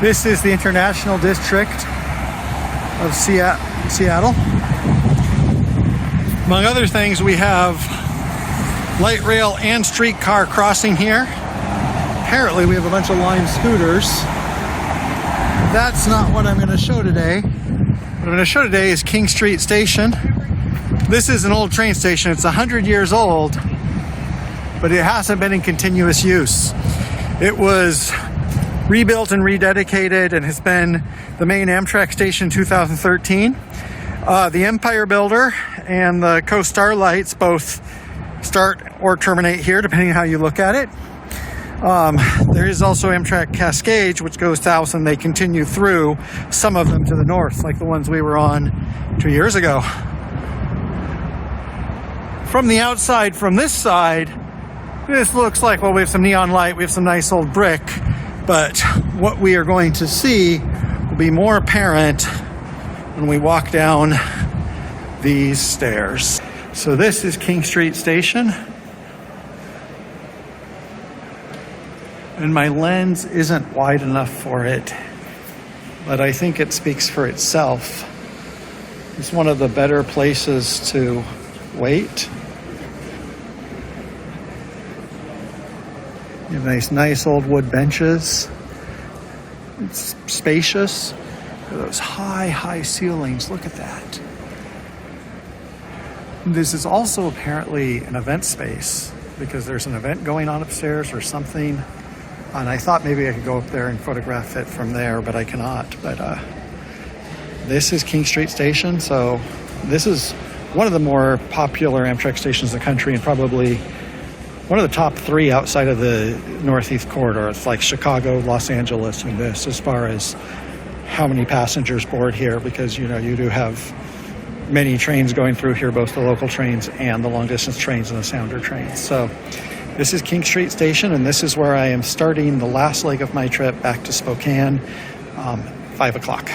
This is the International District of Seattle. Among other things, we have light rail and streetcar crossing here. Apparently, we have a bunch of Lime scooters. That's not what I'm going to show today. What I'm going to show today is King Street Station. This is an old train station. It's 100 years old, but it hasn't been in continuous use. It was rebuilt and rededicated and has been the main Amtrak station in 2013. The Empire Builder and the Coast Starlights both start or terminate here, depending on how you look at it. There is also Amtrak Cascade, which goes south, and they continue through, some of them to the north, like the ones we were on 2 years ago. From the outside, from this side, this looks like, well, we have some neon light, we have some nice old brick, but what we are going to see will be more apparent when we walk down these stairs. So this is King Street Station. And my lens isn't wide enough for it, but I think it speaks for itself. It's one of the better places to wait. You have nice old wood benches. It's spacious. Look at those high ceilings. Look at that. This is also apparently an event space because there's an event going on upstairs or something. And I thought maybe I could go up there and photograph it from there, but I cannot. But this is King Street Station. So this is one of the more popular Amtrak stations in the country and probably one of the top three outside of the Northeast Corridor. It's like Chicago, Los Angeles, and this as far as how many passengers board here, because you do have many trains going through here, both the local trains and the long distance trains and the Sounder trains. So this is King Street Station, and this is where I am starting the last leg of my trip back to Spokane, 5 o'clock.